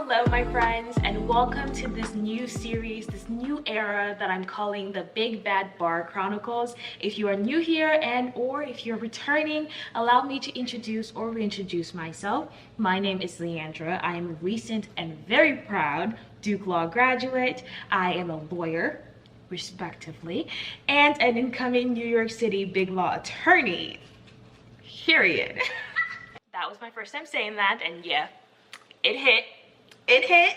Hello my friends, and welcome to this new series, this new era that I'm calling the Big Bad Bar Chronicles. If you are new here or if you're returning, allow me to introduce or reintroduce myself. My name is Leandra. I am a recent and very proud Duke Law graduate. I am a lawyer, respectively, and an incoming New York City big law attorney. Period. That was my first time saying that, and yeah, it hit.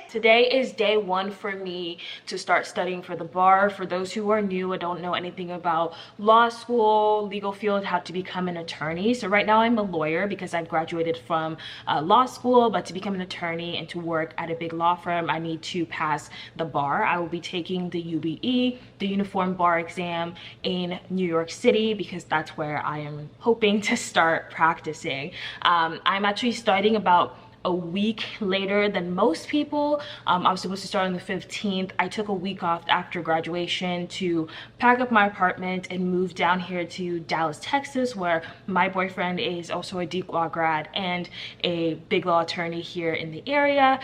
Today is day one for me to start studying for the bar. For those who are new and don't know anything about law school, legal field, how to become an attorney. So right now I'm a lawyer because I've graduated from law school, but to become an attorney and to work at a big law firm, I need to pass the bar. I will be taking the UBE, the Uniform Bar Exam in New York City, because that's where I am hoping to start practicing. I'm actually starting about a week later than most people. I was supposed to start on the 15th. I took a week off after graduation to pack up my apartment and move down here to Dallas, Texas, where my boyfriend is also a Duke Law grad and a big law attorney here in the area,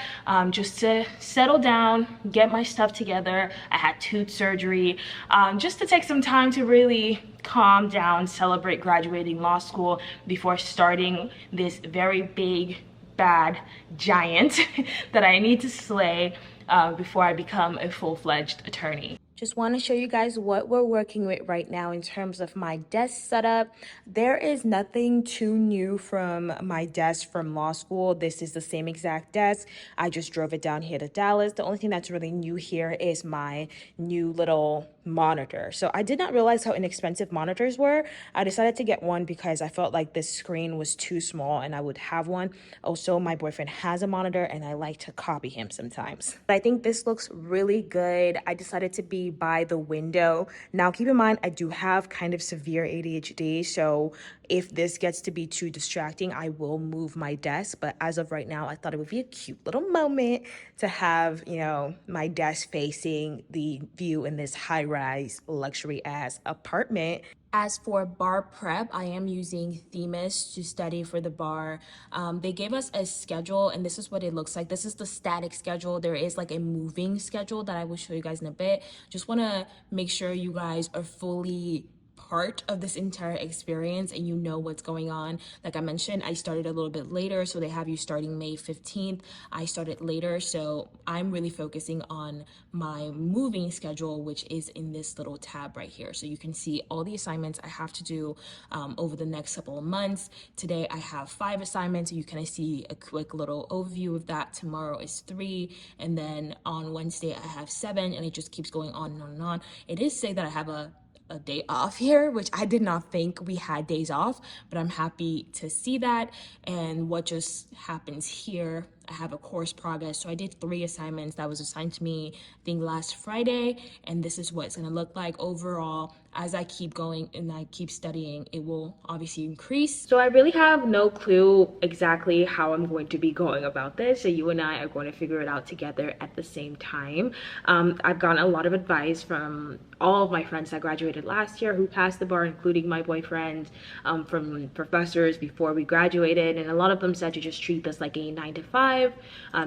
just to settle down, get my stuff together. I had tooth surgery, just to take some time to really calm down, celebrate graduating law school before starting this very bad giant that I need to slay before I become a full-fledged attorney. Just want to show you guys what we're working with right now in terms of my desk setup. There is nothing too new from my desk from law school. This is the same exact desk. I just drove it down here to Dallas. The only thing that's really new here is my new little monitor. So I did not realize how inexpensive monitors were. I decided to get one because I felt like this screen was too small and I would have one. Also, my boyfriend has a monitor and I like to copy him sometimes. But I think this looks really good. I decided to be by the window. Now, keep in mind, I do have kind of severe ADHD, so if this gets to be too distracting, I will move my desk. But as of right now, I thought it would be a cute little moment to have, you know, my desk facing the view in this high-rise luxury-ass apartment. As for bar prep, I am using Themis to study for the bar. They gave us a schedule, and this is what it looks like. This is the static schedule. There is like a moving schedule that I will show you guys in a bit. Just want to make sure you guys are fully part of this entire experience and you know what's going on. Like I mentioned, I started a little bit later, so they have you starting May 15th. I started later, so I'm really focusing on my moving schedule, which is in this little tab right here. So you can see all the assignments I have to do over the next couple of months. Today I have 5 assignments. You can see a quick little overview of that. Tomorrow is 3, and then on Wednesday I have 7, and it just keeps going on and on and on. It is say that I have a day off here, which I did not think we had days off, but I'm happy to see that. And what just happens here, I have a course progress. So I did 3 assignments that was assigned to me, I think last Friday, and this is what it's gonna look like overall. As I keep going and I keep studying, it will obviously increase. So I really have no clue exactly how I'm going to be going about this. So you and I are going to figure it out together at the same time. I've gotten a lot of advice from all of my friends that graduated last year who passed the bar, including my boyfriend, from professors before we graduated. And a lot of them said to just treat this like a 9 to 5.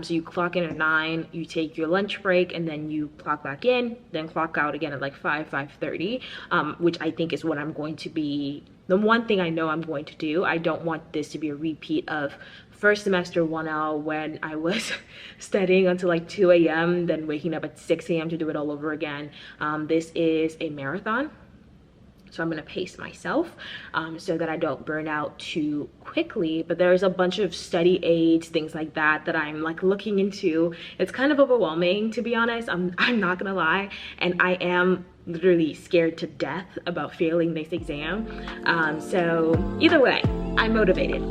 So you clock in at 9, you take your lunch break, and then you clock back in, then clock out again at like 5:30. Which I think is what I'm going to be, the one thing I know I'm going to do. I don't want this to be a repeat of first semester 1L when I was studying until like 2 a.m., then waking up at 6 a.m. to do it all over again. This is a marathon. So I'm gonna pace myself so that I don't burn out too quickly. But there's a bunch of study aids, things like that, that I'm like looking into. It's kind of overwhelming, to be honest. I'm not gonna lie. And I am literally scared to death about failing this exam. So either way, I'm motivated.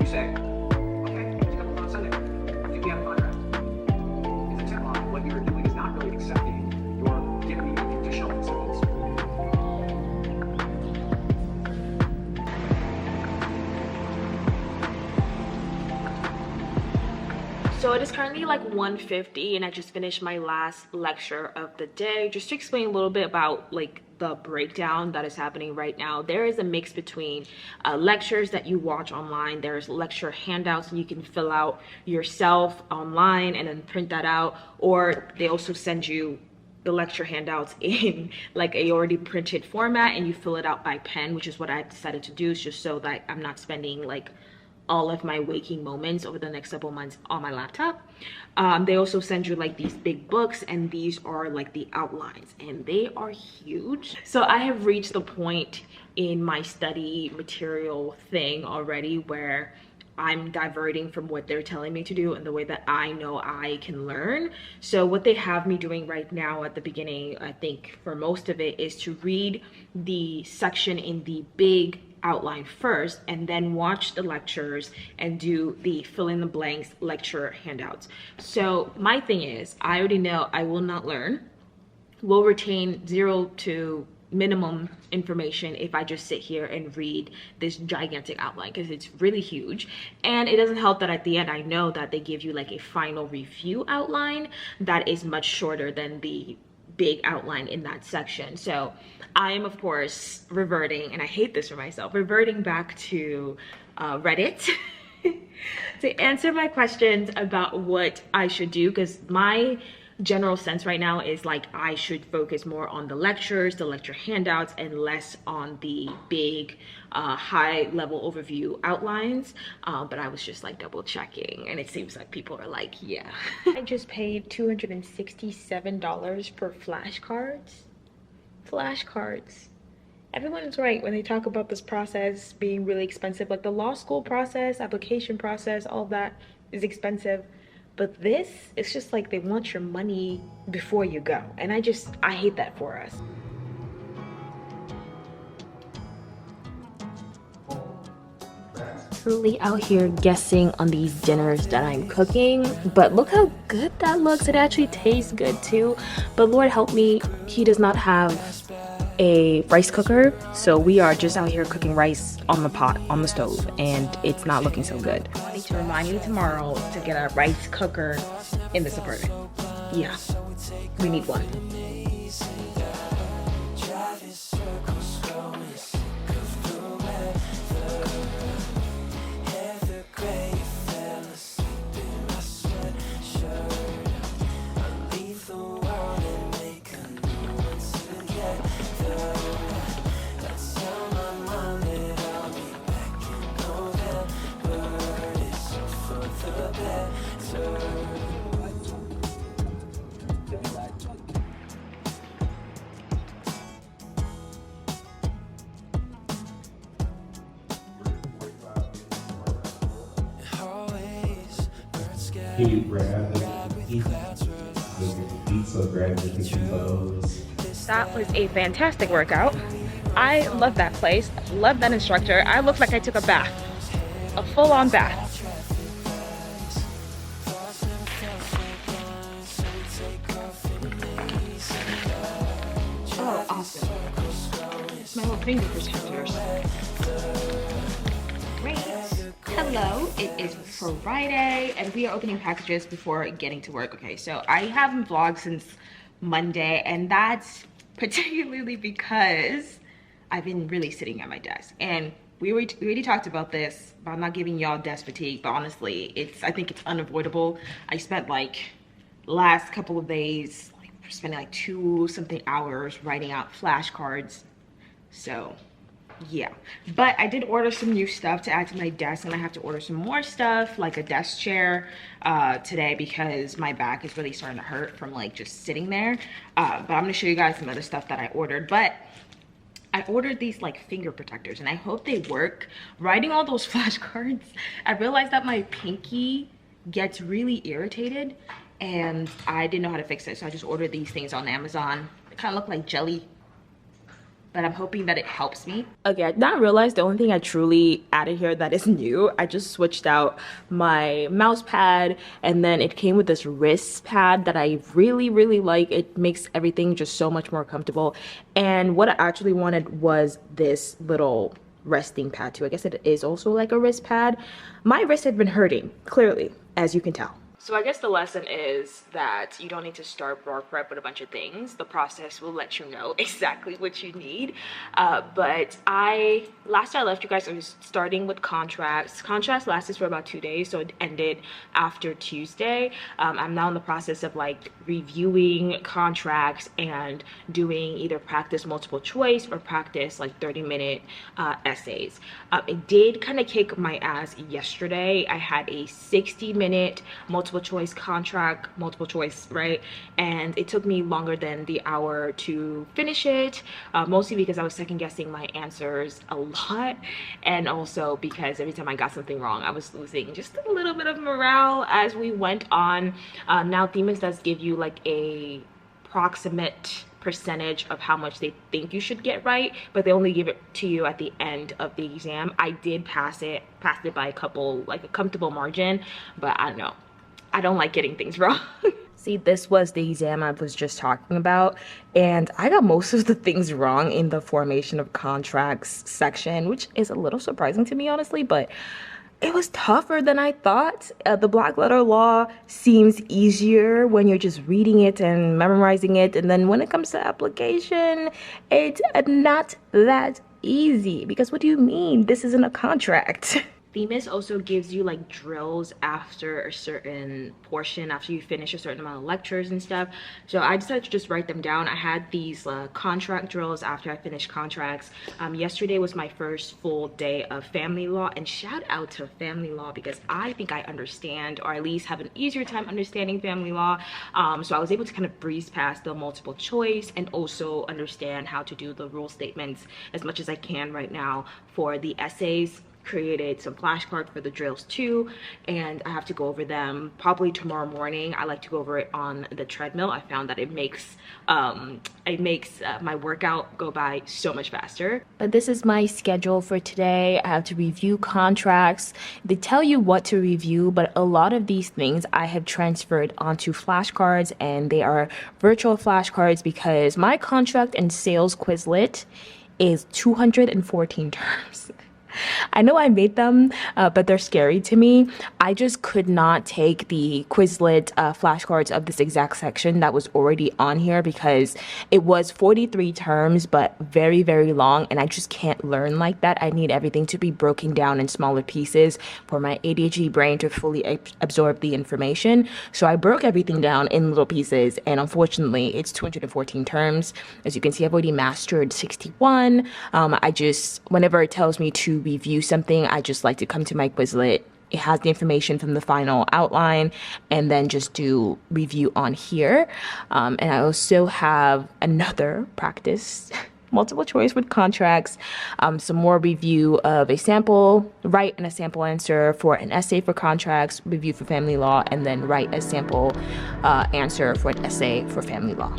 You say, okay, you come on Sunday. Do we have a contract? It's a tip line. What you're doing is not really accepting. You're giving me conditional facilities. So it is currently like 1:50 and I just finished my last lecture of the day. Just to explain a little bit about like the breakdown that is happening right now, there is a mix between lectures that you watch online. There's lecture handouts and you can fill out yourself online and then print that out, or they also send you the lecture handouts in like a already printed format and you fill it out by pen, which is what I decided to do, just so that I'm not spending like all of my waking moments over the next couple months on my laptop. They also send you like these big books, and these are like the outlines, and they are huge. So I have reached the point in my study material thing already where I'm diverting from what they're telling me to do and the way that I know I can learn. So what they have me doing right now at the beginning, I think for most of it, is to read the section in the big outline first and then watch the lectures and do the fill in the blanks lecture handouts. So my thing is, I already know I will not learn, will retain 0 to minimum information if I just sit here and read this gigantic outline, because it's really huge. And it doesn't help that at the end I know that they give you like a final review outline that is much shorter than the big outline in that section. So I am of course reverting, and I hate this for myself, reverting back to Reddit to answer my questions about what I should do, because my general sense right now is like I should focus more on the lectures, the lecture handouts, and less on the big high level overview outlines. But I was just like double checking, and it seems like people are like, yeah. I just paid $267 for flashcards. Flashcards. Everyone is right when they talk about this process being really expensive. Like the law school process, application process, all of that is expensive. But this, it's just like they want your money before you go. And I hate that for us. Truly out here guessing on these dinners that I'm cooking, but look how good that looks. It actually tastes good too. But Lord help me, he does not have a rice cooker, so we are just out here cooking rice on the pot, on the stove, and it's not looking so good. I need to remind you tomorrow to get a rice cooker in this apartment. Yeah, we need one. Can you grab the pizza, grab the kitchen clothes? That was a fantastic workout. I love that place, love that instructor. I looked like I took a bath, a full-on bath. Oh, awesome. My little finger protectors. Great. Hello, it is Friday and we are opening packages before getting to work. Okay, so I haven't vlogged since Monday, and that's particularly because I've been really sitting at my desk, and we already talked about this, but I'm not giving y'all desk fatigue, but honestly, I think it's unavoidable. I spent like last couple of days spending like 2 something hours writing out flashcards. So yeah, but I did order some new stuff to add to my desk, and I have to order some more stuff like a desk chair today, because my back is really starting to hurt from like just sitting there. But I'm gonna show you guys some other stuff that I ordered. But I ordered these like finger protectors, and I hope they work. Writing all those flashcards, I realized that my pinky gets really irritated, and I didn't know how to fix it, so I just ordered these things on Amazon. They kind of look like jelly, but I'm hoping that it helps me. Okay, I did not realize the only thing I truly added here that is new, I just switched out my mouse pad, and then it came with this wrist pad that I really like. It makes everything just so much more comfortable. And what I actually wanted was this little resting pad too. I guess it is also like a wrist pad. My wrist had been hurting, clearly, as you can tell. So I guess the lesson is that you don't need to start bar prep with a bunch of things. The process will let you know exactly what you need. But last I left you guys, I was starting with contracts. Contracts lasted for about 2 days, so it ended after Tuesday. I'm now in the process of like reviewing contracts and doing either practice multiple choice or practice like 30-minute essays. It did kind of kick my ass yesterday. I had a 60-minute multiple choice contract, multiple choice, right? And it took me longer than the hour to finish it, mostly because I was second guessing my answers a lot, and also because every time I got something wrong, I was losing just a little bit of morale as we went on. Now Themis does give you like a approximate percentage of how much they think you should get right, but they only give it to you at the end of the exam. I did passed it by a comfortable margin, but I don't know, I don't like getting things wrong. See, this was the exam I was just talking about, and I got most of the things wrong in the formation of contracts section, which is a little surprising to me, honestly, but it was tougher than I thought. The black letter law seems easier when you're just reading it and memorizing it, and then when it comes to application, it's not that easy, because what do you mean? This isn't a contract. Themis also gives you like drills after a certain portion, after you finish a certain amount of lectures and stuff. So I decided to just write them down. I had these contract drills after I finished contracts. Yesterday was my first full day of family law, and shout out to family law because I think I understand, or at least have an easier time understanding family law. So I was able to kind of breeze past the multiple choice and also understand how to do the rule statements as much as I can right now. For the essays, created some flashcards for the drills too, and I have to go over them probably tomorrow morning. I like to go over it on the treadmill. I found that it makes my workout go by so much faster. But this is my schedule for today. I have to review contracts. They tell you what to review, but a lot of these things I have transferred onto flashcards, and they are virtual flashcards because my contract and sales Quizlet is 214 terms. I know I made them, but they're scary to me. I just could not take the Quizlet flashcards of this exact section that was already on here because it was 43 terms, but very, very long, and I just can't learn like that. I need everything to be broken down in smaller pieces for my ADHD brain to fully absorb the information. So I broke everything down in little pieces, and unfortunately, it's 214 terms. As you can see, I've already mastered 61. Whenever it tells me to review something, I just like to come to my Quizlet. It has the information from the final outline, and then just do review on here. And I also have another practice multiple choice with contracts, some more review of a sample, write and a sample answer for an essay for contracts, review for family law, and then write a sample answer for an essay for family law.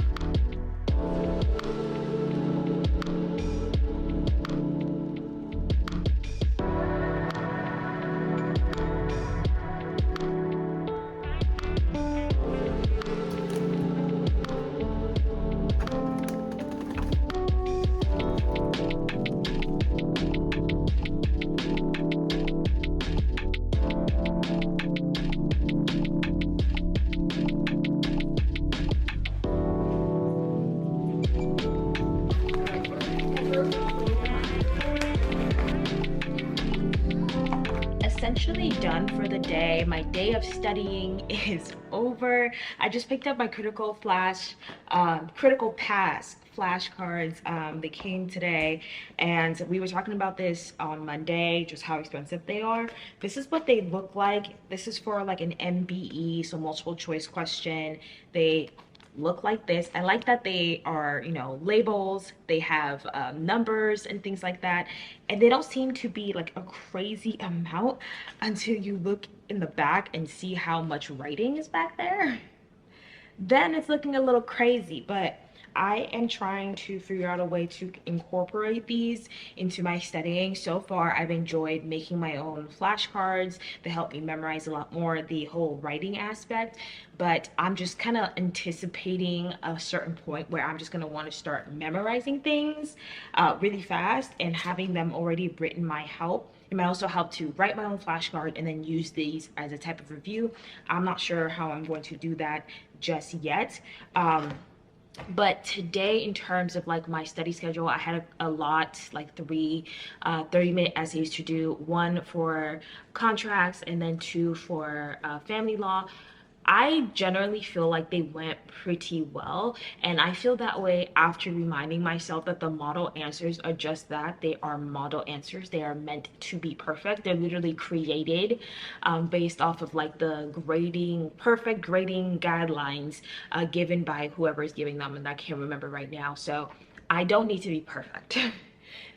Essentially done for the day. My day of studying is over. I just picked up my critical pass flashcards. They came today, and we were talking about this on Monday, just how expensive they are. This is what they look like. This is for like an MBE, so multiple choice question. They look like this. I like that they are, labels. They have numbers and things like that, and they don't seem to be like a crazy amount until you look in the back and see how much writing is back there. Then it's looking a little crazy, but I am trying to figure out a way to incorporate these into my studying. So far, I've enjoyed making my own flashcards. They help me memorize a lot more, the whole writing aspect. But I'm just kind of anticipating a certain point where I'm just going to want to start memorizing things really fast, and having them already written might help. It might also help to write my own flashcard and then use these as a type of review. I'm not sure how I'm going to do that just yet. But today, in terms of like my study schedule, I had a lot, like three 30-minute essays to do, one for contracts and then two for family law. I generally feel like they went pretty well, and I feel that way after reminding myself that the model answers are just that. They are model answers. They are meant to be perfect. They're literally created based off of like the perfect grading guidelines given by whoever is giving them, and I can't remember right now. So I don't need to be perfect.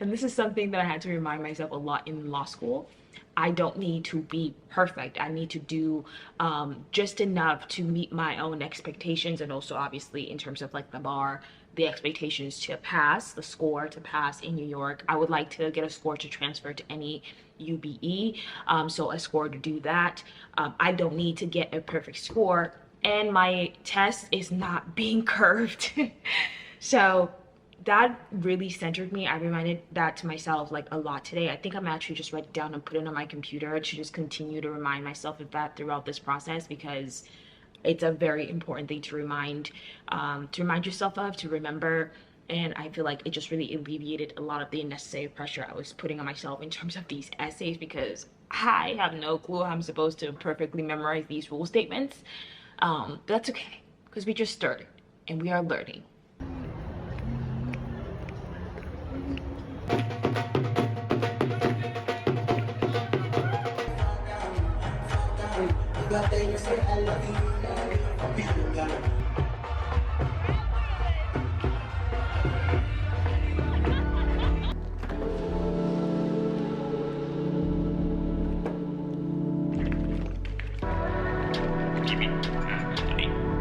And this is something that I had to remind myself a lot in law school. I don't need to be perfect. I need to do just enough to meet my own expectations, and also obviously in terms of like the bar, the expectations to pass, the score to pass in New York. I would like to get a score to transfer to any UBE, so a score to do that. I don't need to get a perfect score, and my test is not being curved. So that really centered me. I reminded that to myself like a lot today. I think I'm actually just write it down and put it on my computer to just continue to remind myself of that throughout this process, because it's a very important thing to remind yourself of, to remember. And I feel like it just really alleviated a lot of the unnecessary pressure I was putting on myself in terms of these essays, because I have no clue how I'm supposed to perfectly memorize these rule statements. But that's okay, because we just started and we are learning.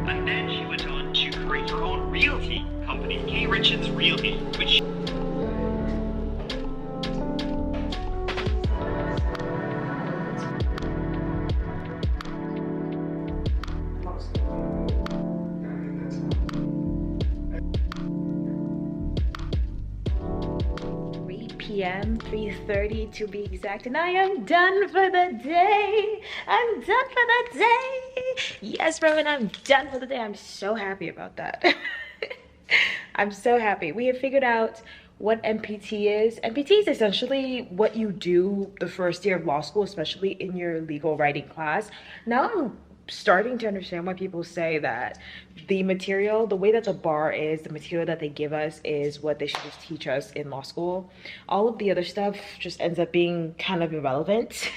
And then she went on to create her own realty company, K. Richards Realty, which p.m. 3:30 to be exact, and I am done for the day. I'm done for the day. Yes, Rowan, I'm done for the day. I'm so happy about that. I'm so happy. We have figured out what MPT is. MPT is essentially what you do the first year of law school, especially in your legal writing class. Now I'm starting to understand why people say that the material, the way that the bar is, the material that they give us is what they should just teach us in law school. All of the other stuff just ends up being kind of irrelevant.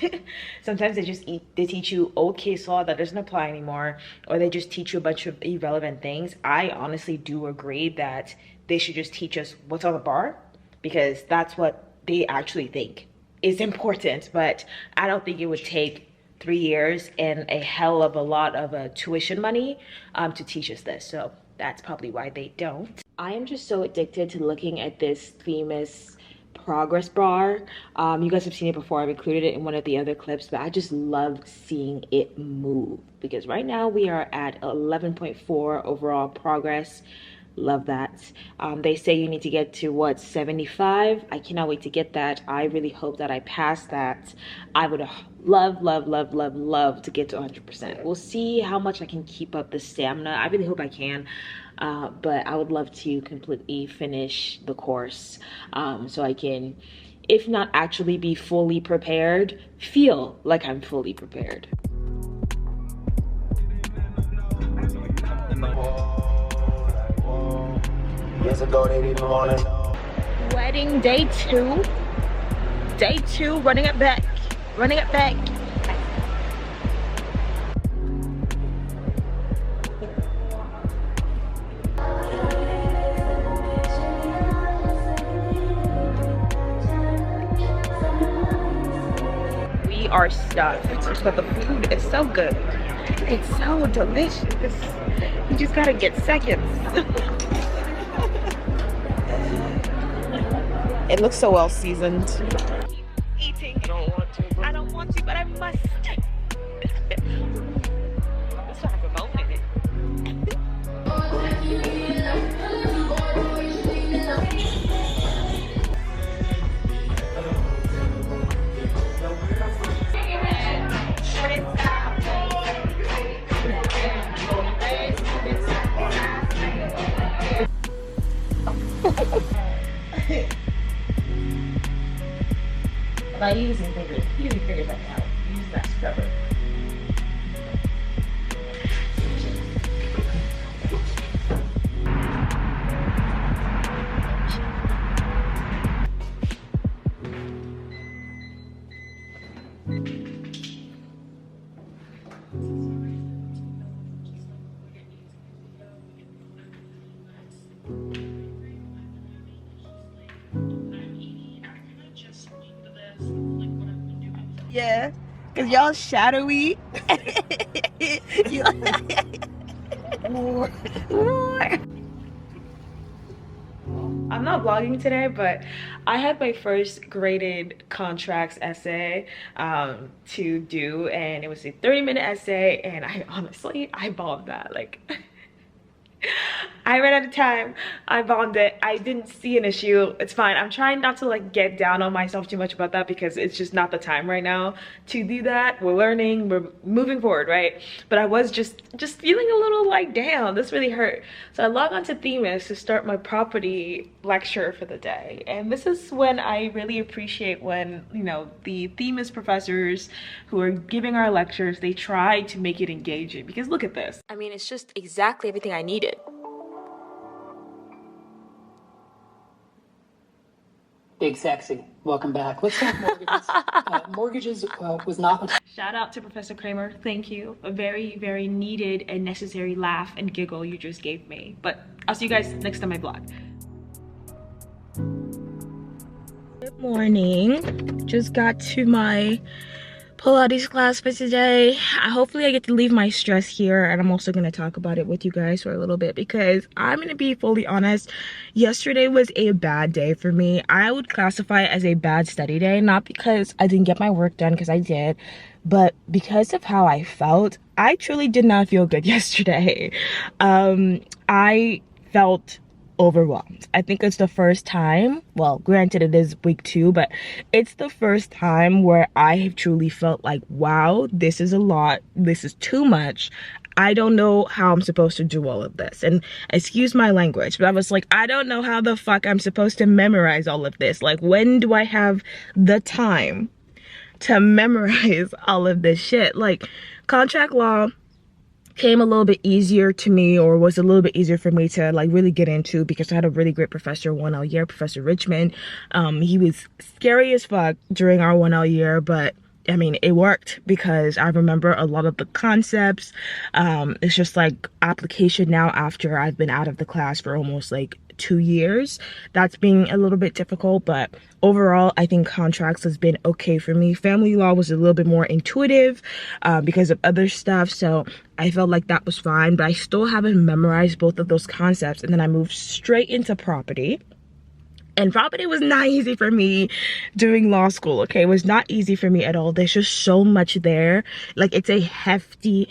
Sometimes they teach you old case law that doesn't apply anymore, or they just teach you a bunch of irrelevant things. I honestly do agree that they should just teach us what's on the bar, because that's what they actually think is important. But I don't think it would take 3 years and a hell of a lot of tuition money to teach us this. So that's probably why they don't. I am just so addicted to looking at this famous progress bar. You guys have seen it before. I've included it in one of the other clips, but I just love seeing it move, because right now we are at 11.4 overall progress. Love that. They say you need to get to what, 75? I cannot wait to get that. I really hope that I pass that. I would love to get to 100%. We'll see how much I can keep up the stamina. I really hope I can. But I would love to completely finish the course so I can, if not actually be fully prepared, feel like I'm fully prepared. Years ago, they didn't want it. Wedding day two, running it back. We are stuffed, but the food is so good. It's so delicious. You just gotta get seconds. It looks so well seasoned. Eating. I don't want to, but I must. This one has a bone in it. By using fingers, easy figure that out. Use that scrubber. Yeah, because y'all shadowy. I'm not vlogging today, but I had my first graded contracts essay to do, and it was a 30-minute essay, and I bombed that. Like, I ran out of time. I bombed it. I didn't see an issue. It's fine. I'm trying not to like get down on myself too much about that because it's just not the time right now to do that. We're learning, we're moving forward, right? But I was just feeling a little like, damn, this really hurt. So I log on to Themis to start my property lecture for the day. And this is when I really appreciate when, you know, the Themis professors who are giving our lectures, they try to make it engaging, because look at this. I mean, it's just exactly everything I needed. Big Sexy, welcome back. Let's talk mortgages. Mortgages was not... Shout out to Professor Kramer. Thank you. A very, very needed and necessary laugh and giggle you just gave me. But I'll see you guys next time I vlog. Good morning. Just got to my Pilates class for today. Hopefully I get to leave my stress here, and I'm also going to talk about it with you guys for a little bit because I'm going to be fully honest. Yesterday was a bad day for me. I would classify it as a bad study day, not because I didn't get my work done, because I did, but because of how I felt. I truly did not feel good yesterday. I felt overwhelmed. I think it's the first time, well, granted it is week 2, but it's the first time where I have truly felt like, wow, this is a lot, this is too much. I don't know how I'm supposed to do all of this. And excuse my language, but I was like, I don't know how the fuck I'm supposed to memorize all of this. Like, when do I have the time to memorize all of this shit? Like, contract law came a little bit easier to me, or was a little bit easier for me to like really get into, because I had a really great professor 1L year, Professor Richmond. He was scary as fuck during our 1L year, but I mean, it worked because I remember a lot of the concepts. It's just like application now after I've been out of the class for almost like 2 years. That's being a little bit difficult, but overall I think contracts has been okay for me. Family law was a little bit more intuitive because of other stuff, so I felt like that was fine, but I still haven't memorized both of those concepts. And then I moved straight into property. And property was not easy for me during law school, okay? It was not easy for me at all. There's just so much there. Like, it's a hefty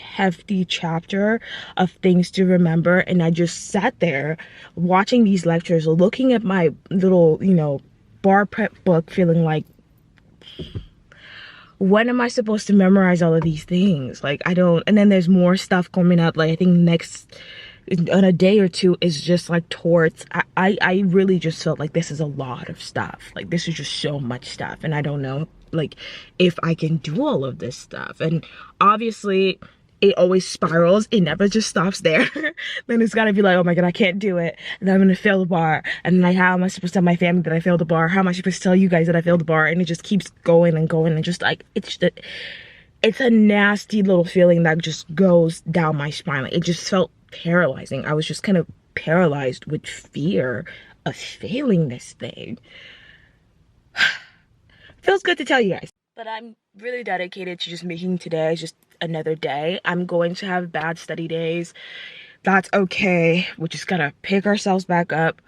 chapter of things to remember. And I just sat there watching these lectures, looking at my little, you know, bar prep book, feeling like, when am I supposed to memorize all of these things? Like, I don't. And then there's more stuff coming up. Like, I think next in a day or two is just like torts. I really just felt like this is a lot of stuff. Like, this is just so much stuff, and I don't know like if I can do all of this stuff. And obviously it always spirals. It never just stops there. Then it's gotta be like, oh my god, I can't do it, and I'm gonna fail the bar. And like, how am I supposed to tell my family that I failed the bar? How am I supposed to tell you guys that I failed the bar? And it just keeps going and going, and just like, it's a nasty little feeling that just goes down my spine. Like, it just felt paralyzing. I was just kind of paralyzed with fear of failing this thing. Feels good to tell you guys. But I'm really dedicated to just making today just another day. I'm going to have bad study days. that's okay. We just gotta pick ourselves back up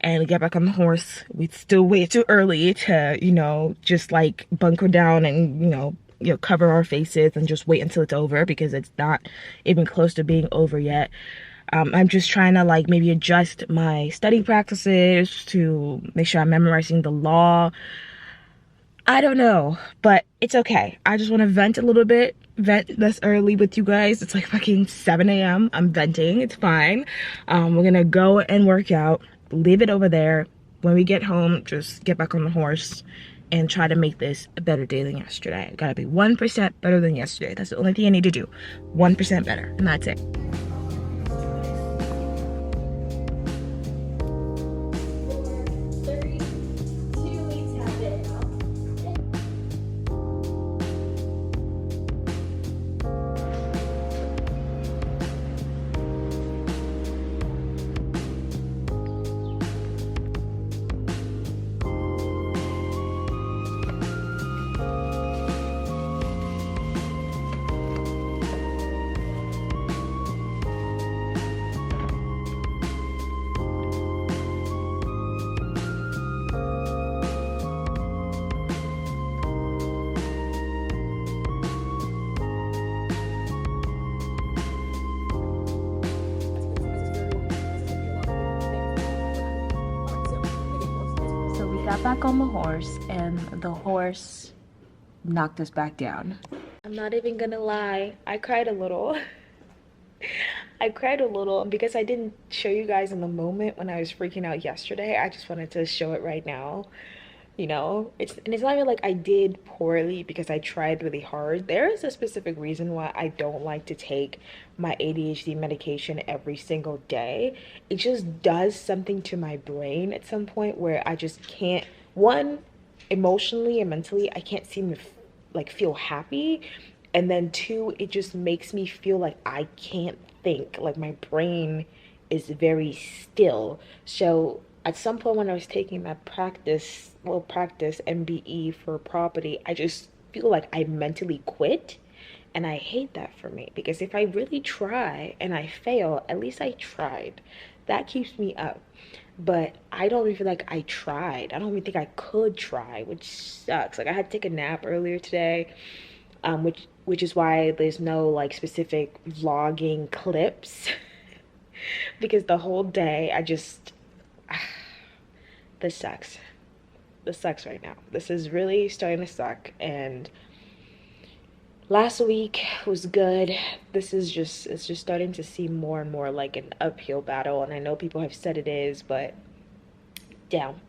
and get back on the horse. It's still way too early to, just like bunker down and, cover our faces and just wait until it's over, because it's not even close to being over yet. I'm just trying to like maybe adjust my studying practices to make sure I'm memorizing the law. I don't know, but it's okay. I just want to vent a little bit, vent this early with you guys. It's like fucking 7 a.m. I'm venting. It's fine. We're gonna go and work out, leave it over there. When we get home, just get back on the horse and try to make this a better day than yesterday. Gotta be 1% better than yesterday. That's the only thing I need to do. 1% better, and that's it. Got back on the horse and the horse knocked us back down. I'm not even gonna lie, I cried a little. I cried a little, and because I didn't show you guys in the moment when I was freaking out yesterday, I just wanted to show it right now. It's not even like I did poorly because I tried really hard. There is a specific reason why I don't like to take my ADHD medication every single day. It just does something to my brain at some point where I just can't, one, emotionally and mentally, I can't seem to like feel happy. And then two, it just makes me feel like I can't think, like my brain is very still. So at some point when I was taking that practice MBE for property, I just feel like I mentally quit. And I hate that for me, because if I really try and I fail, at least I tried. That keeps me up. But I don't even feel like I tried. I don't even think I could try, which sucks. Like I had to take a nap earlier today, which is why there's no like specific vlogging clips because the whole day I just this sucks. This sucks right now. This is really starting to suck. And last week was good. It's just starting to seem more and more like an uphill battle. And I know people have said it is, but damn.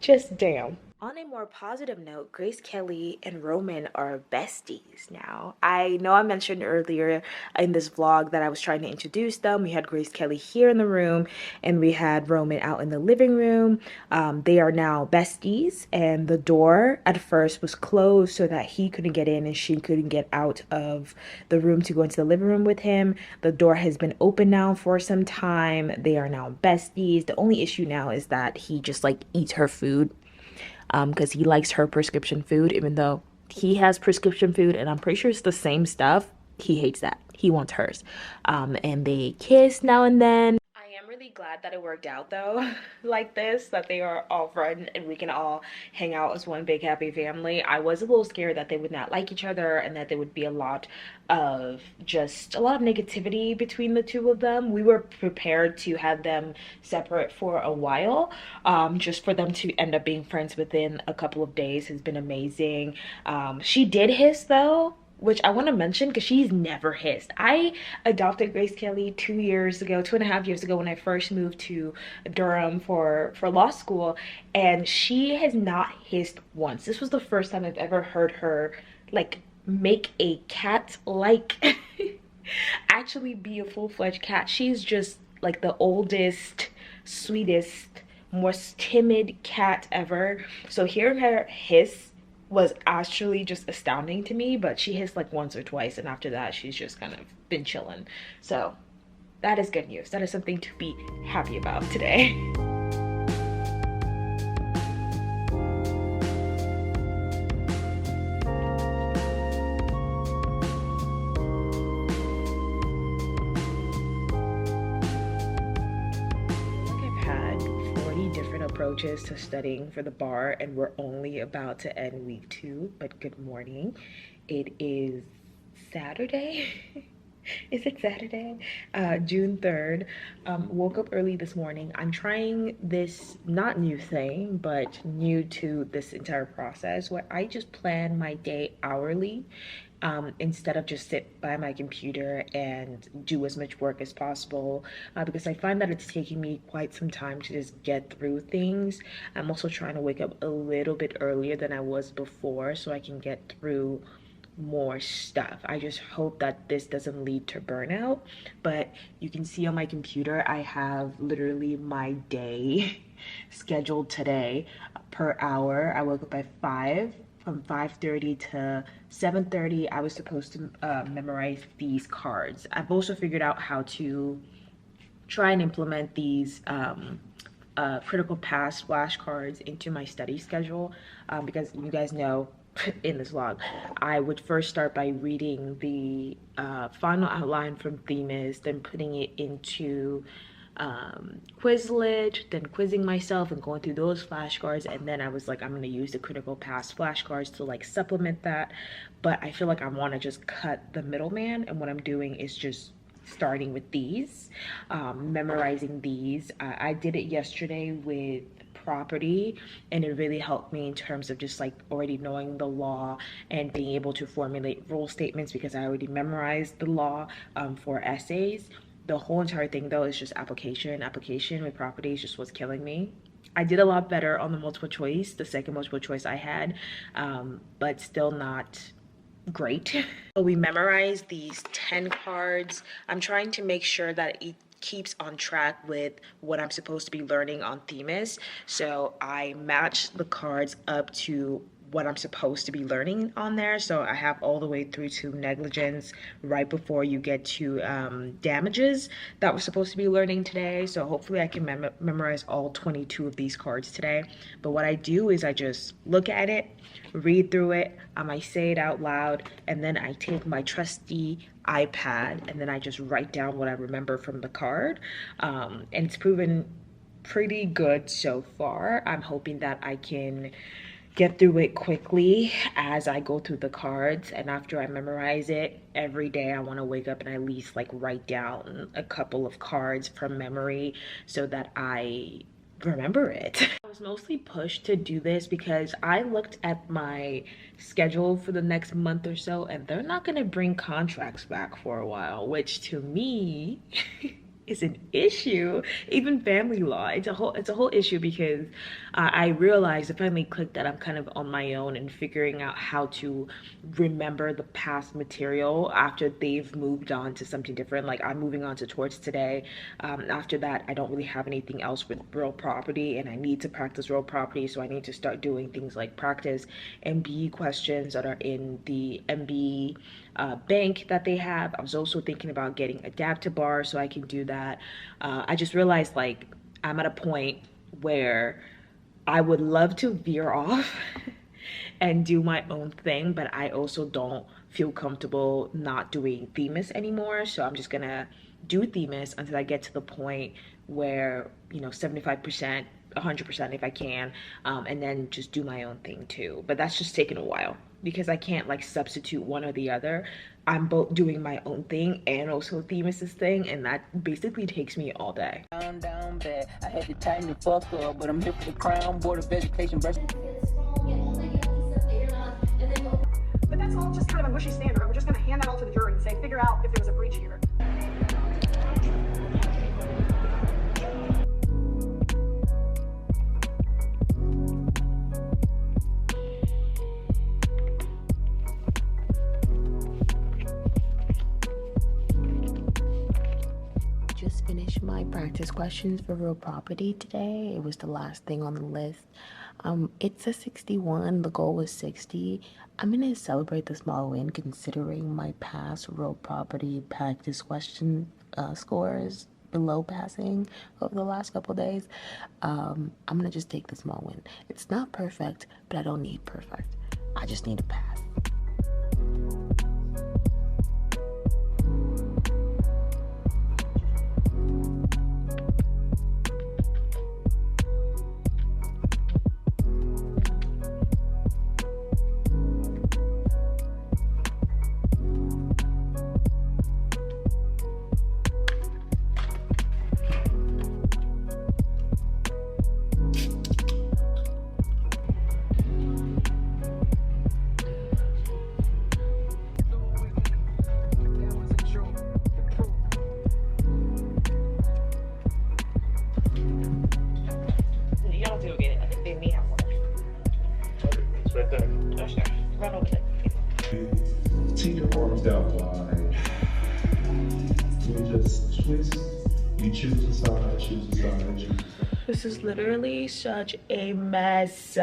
Just damn. On a more positive note, Grace Kelly and Roman are besties now. I know I mentioned earlier in this vlog that I was trying to introduce them. We had Grace Kelly here in the room and we had Roman out in the living room. They are now besties, and the door at first was closed so that he couldn't get in and she couldn't get out of the room to go into the living room with him. The door has been open now for some time. They are now besties. The only issue now is that he just like eats her food. Because he likes her prescription food, even though he has prescription food and I'm pretty sure it's the same stuff. He hates that. He wants hers. And they kiss now and then. I am really glad that it worked out though, like this, that they are all friends and we can all hang out as one big happy family. I was a little scared that they would not like each other and that there would be a lot of negativity between the two of them. We were prepared to have them separate for a while. Just for them to end up being friends within a couple of days has been amazing. She did hiss though, which I want to mention because she's never hissed. I adopted Grace Kelly 2.5 years ago when I first moved to Durham for law school, and she has not hissed once. This was the first time I've ever heard her like make a cat like actually be a full-fledged cat. She's just like the oldest, sweetest, most timid cat ever. So hearing her hiss was actually just astounding to me, but she hissed like once or twice, and after that she's just kind of been chilling. So that is good news. That is something to be happy about today. approaches to studying for the bar, and we're only about to end week 2. But good morning. It is Saturday. Is it Saturday? June 3rd. Woke up early this morning. I'm trying this not new thing, but new to this entire process where I just plan my day hourly, instead of just sit by my computer and do as much work as possible, because I find that it's taking me quite some time to just get through things. I'm also trying to wake up a little bit earlier than I was before so I can get through more stuff. I just hope that this doesn't lead to burnout. But you can see on my computer, I have literally my day scheduled today per hour. I woke up at 5. From 5:30 to 7:30, I was supposed to memorize these cards. I've also figured out how to try and implement these critical pass flashcards into my study schedule, because you guys know in this vlog, I would first start by reading the final outline from Themis, then putting it into Quizlet, then quizzing myself and going through those flashcards, and then I was like, I'm going to use the critical pass flashcards to like supplement that. But I feel like I want to just cut the middleman, and what I'm doing is just starting with these, memorizing these. I did it yesterday with property, and it really helped me in terms of just like already knowing the law and being able to formulate rule statements because I already memorized the law for essays. The whole entire thing though is just application with properties just was killing me. I did a lot better on the multiple choice, the second multiple choice I had, but still not great. So we memorized these 10 cards. I'm trying to make sure that it keeps on track with what I'm supposed to be learning on Themis. So I match the cards up to what I'm supposed to be learning on there. So I have all the way through to negligence right before you get to damages that we're supposed to be learning today. So hopefully I can memorize all 22 of these cards today. But what I do is I just look at it, read through it, I might say it out loud, and then I take my trusty iPad and then I just write down what I remember from the card. And it's proven pretty good so far. I'm hoping that I can get through it quickly as I go through the cards, and after I memorize it every day I want to wake up and at least like write down a couple of cards from memory so that I remember it. I was mostly pushed to do this because I looked at my schedule for the next month or so and they're not going to bring contracts back for a while, which to me is an issue. Even family law, it's a whole issue because I realized, I finally clicked that I'm kind of on my own and figuring out how to remember the past material after they've moved on to something different. Like I'm moving on to torts today. After that, I don't really have anything else with real property, and I need to practice real property, so I need to start doing things like practice MBE questions that are in the MBE bank that they have. I was also thinking about getting adaptive bar so I can do that. I just realized like I'm at a point where I would love to veer off and do my own thing, but I also don't feel comfortable not doing Themis anymore. So I'm just gonna do Themis until I get to the point where, you know, 75%, 100% if I can, and then just do my own thing too. But that's just taking a while because I can't like substitute one or the other. I'm both doing my own thing and also Themis's thing, and that basically takes me all day. Down bad. I had to tighten the fuck up, but I'm here for the Crown Board of Education. But that's all just kind of a mushy standard. We're just going to hand that all to the jury and say, figure out if there was a breach here. Just finished my practice questions for real property today. It was the last thing on the list. It's a 61. The goal was 60. I'm gonna celebrate the small win considering my past real property practice question scores below passing over the last couple days. I'm gonna just take the small win. It's not perfect, but I don't need perfect. I just need a pass. Okay. Take your arms out wide. And just twist. You choose a side, choose a side, choose a side. This is literally such a mess.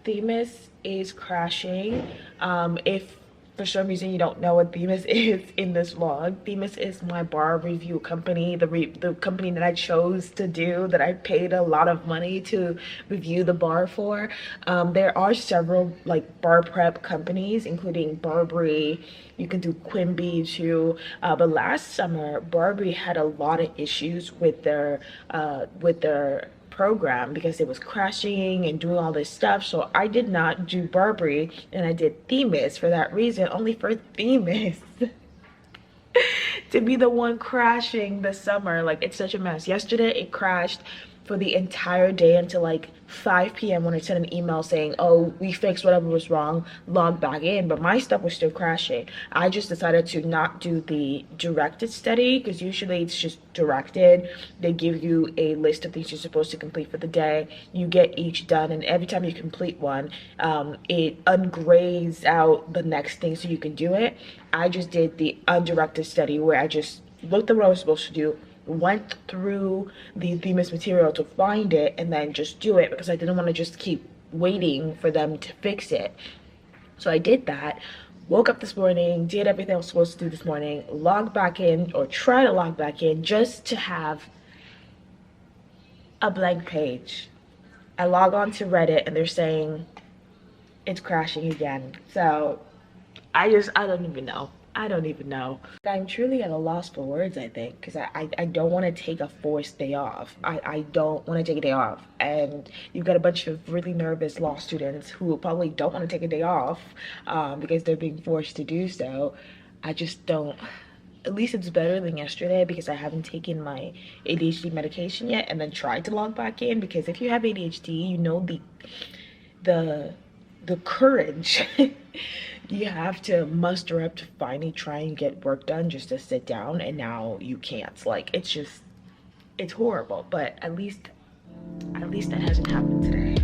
Themis is crashing. If for some reason you don't know what Themis is in this vlog, Themis is my bar review company, the company that I chose to do, that I paid a lot of money to review the bar for. There are several like bar prep companies, including Burberry. You can do Quimby too. But last summer, Burberry had a lot of issues with their program because it was crashing and doing all this stuff. So I did not do Burberry and I did Themis for that reason, only for Themis to be the one crashing this summer. Like, it's such a mess. Yesterday it crashed for the entire day until like 5 p.m. when I sent an email saying, oh, we fixed whatever was wrong, log back in, but my stuff was still crashing. I just decided to not do the directed study because usually it's just directed. They give you a list of things you're supposed to complete for the day. You get each done, and every time you complete one, it ungrays out the next thing so you can do it. I just did the undirected study where I just looked at what I was supposed to do, went through the Themis material to find it, and then just do it because I didn't want to just keep waiting for them to fix it. So I did that, woke up this morning, did everything I was supposed to do this morning, logged back in, or try to log back in, just to have a blank page. I log on to Reddit and they're saying it's crashing again. So I don't even know. I don't even know. I'm truly at a loss for words, I think, because I don't want to take a forced day off. I don't want to take a day off. And you've got a bunch of really nervous law students who probably don't want to take a day off because they're being forced to do so. I just don't. At least it's better than yesterday because I haven't taken my ADHD medication yet and then tried to log back in, because if you have ADHD, you know the courage you have to muster up to finally try and get work done just to sit down, and now you can't. Like, it's horrible, but at least that hasn't happened today.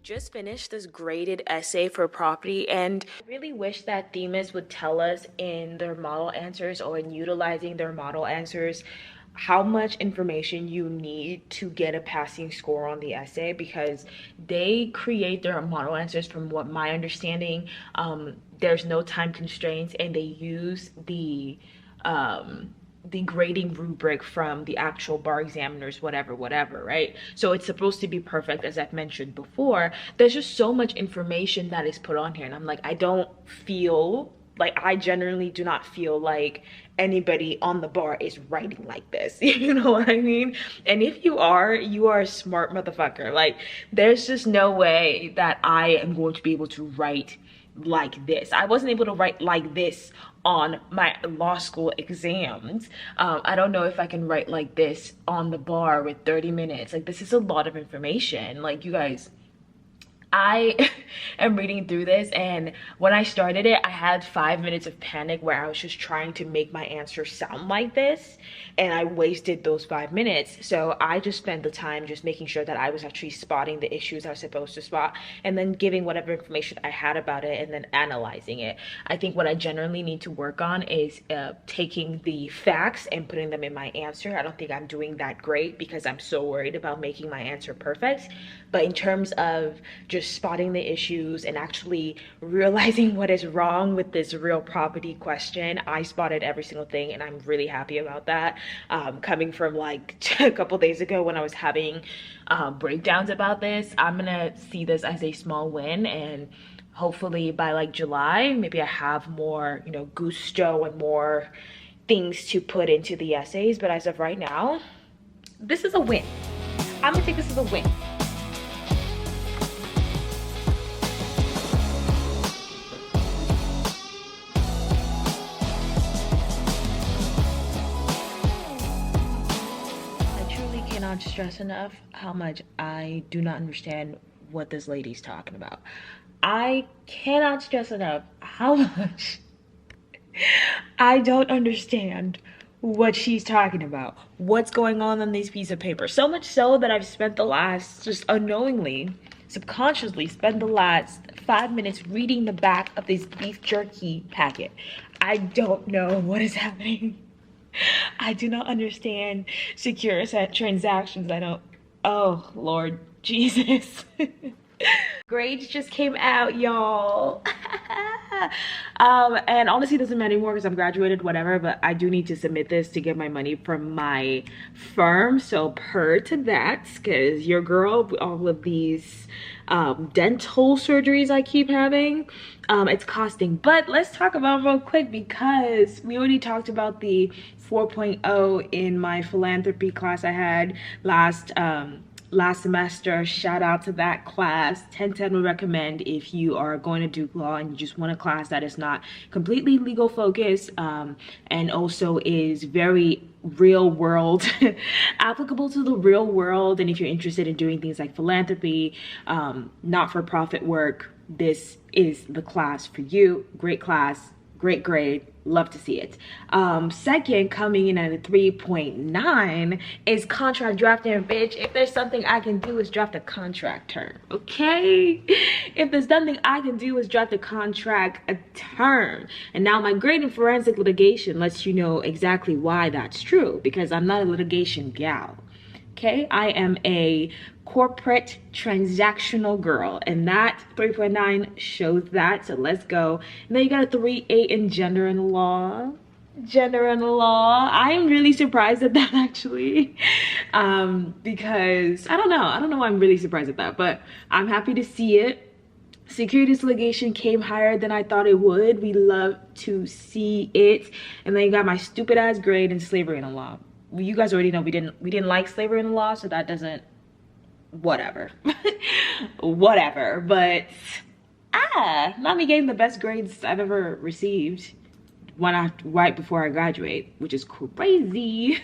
Just finished this graded essay for property, and I really wish that Themis would tell us in their model answers, or in utilizing their model answers, how much information you need to get a passing score on the essay, because they create their model answers, from what my understanding, there's no time constraints, and they use the grading rubric from the actual bar examiners, whatever, right? So it's supposed to be perfect, as I've mentioned before. There's just so much information that is put on here, and I'm like, I generally do not feel like anybody on the bar is writing like this. You know what I mean? And if you are a smart motherfucker. Like, there's just no way that I am going to be able to write like this. I wasn't able to write like this on my law school exams. I don't know if I can write like this on the bar with 30 minutes. Like, this is a lot of information. Like, you guys, I am reading through this, and when I started it, I had 5 minutes of panic where I was just trying to make my answer sound like this, and I wasted those 5 minutes. So I just spent the time just making sure that I was actually spotting the issues I was supposed to spot, and then giving whatever information I had about it, and then analyzing it. I think what I generally need to work on is taking the facts and putting them in my answer. I don't think I'm doing that great because I'm so worried about making my answer perfect. But in terms of just spotting the issues and actually realizing what is wrong with this real property question, I spotted every single thing, and I'm really happy about that. Coming from like a couple days ago when I was having breakdowns about this, I'm gonna see this as a small win, and hopefully by like July, maybe I have more, gusto and more things to put into the essays. But as of right now, this is a win. I'm gonna take this as a win. Cannot stress enough how much I do not understand what this lady's talking about. I cannot stress enough how much I don't understand what she's talking about. What's going on this piece of paper? So much so that I've spent the last, just unknowingly, subconsciously spent the last 5 minutes reading the back of this beef jerky packet. I don't know what is happening. I do not understand secure transactions. I don't, oh Lord Jesus. Grades just came out, y'all. And honestly it doesn't matter anymore because I'm graduated, whatever, but I do need to submit this to get my money from my firm. So per to that, because your girl, with all of these dental surgeries I keep having, it's costing. But let's talk about real quick, because we already talked about the 4.0 in my philanthropy class I had last semester. Shout out to that class. 1010 would recommend if you are going to do law and you just want a class that is not completely legal focused, and also is very real world applicable to the real world. And if you're interested in doing things like philanthropy, not-for-profit work, this is the class for you. Great class, great grade, love to see it. Second, coming in at a 3.9 is contract drafting. Bitch, if there's something I can do is draft a contract term, okay? If there's nothing I can do is draft a contract a term. And now my grade in forensic litigation lets you know exactly why that's true, because I'm not a litigation gal. Okay, I am a corporate transactional girl, and that 3.9 shows that. So let's go. And then you got a 3.8 in gender and law. Gender and law. I am really surprised at that, actually, because I don't know why I'm really surprised at that, but I'm happy to see it. Securities litigation came higher than I thought it would. We love to see it. And then you got my stupid ass grade in slavery and the law. You guys already know we didn't like slavery and the law, so that doesn't, whatever. Whatever. But mommy gave me the best grades I've ever received right before I graduate, which is crazy.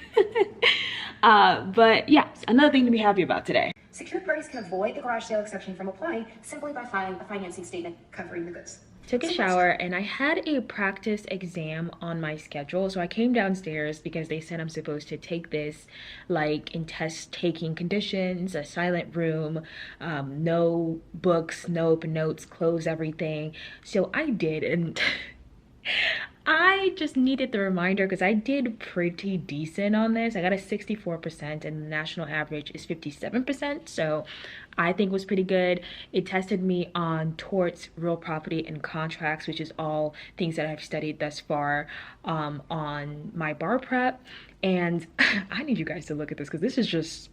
But yeah, another thing to be happy about today. Secured parties can avoid the garage sale exception from applying simply by filing a financing statement covering the goods. Took a shower and I had a practice exam on my schedule, so I came downstairs because they said I'm supposed to take this like in test taking conditions, a silent room, no books, no open notes, close everything. So I did, and I just needed the reminder because I did pretty decent on this. I got a 64% and the national average is 57%, so I think was pretty good. It tested me on torts, real property, and contracts, which is all things that I've studied thus far on my bar prep. And I need you guys to look at this because this is just.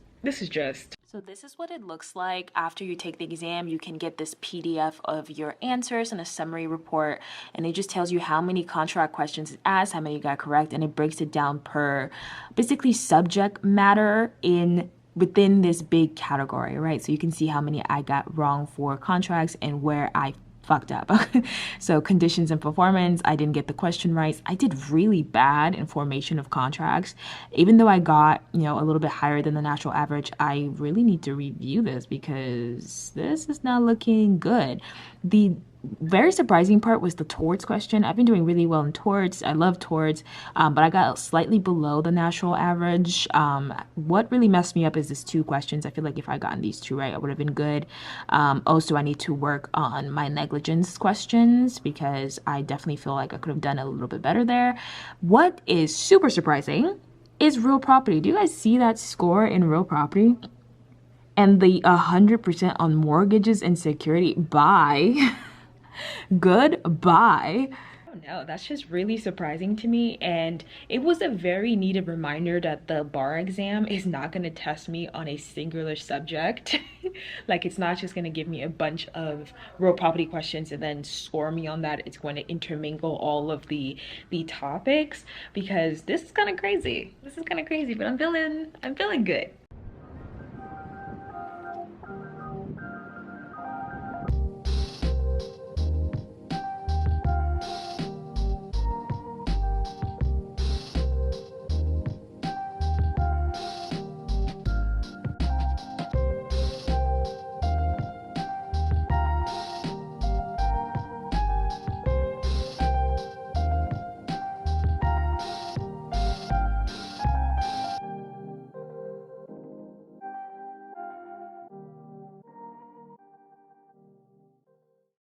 So this is what it looks like after you take the exam. You can get this PDF of your answers and a summary report, and it just tells you how many contract questions it asked, how many you got correct, and it breaks it down per basically subject matter within this big category, right? So you can see how many I got wrong for contracts and where I fucked up. So conditions and performance, I didn't get the question right. I did really bad in formation of contracts. Even though I got, a little bit higher than the national average, I really need to review this because this is not looking good. The very surprising part was the torts question. I've been doing really well in torts. I love torts, but I got slightly below the national average. What really messed me up is this 2 questions. I feel like if I gotten these 2 right, I would have been good. Also, I need to work on my negligence questions because I definitely feel like I could have done a little bit better there. What is super surprising is real property. Do you guys see that score in real property? And the 100% on mortgages and security. Bye. Goodbye. I don't know, that's just really surprising to me, and it was a very needed reminder that the bar exam is not going to test me on a singular subject. Like, it's not just going to give me a bunch of real property questions and then score me on that. It's going to intermingle all of the topics, because this is kind of crazy. But I'm feeling good.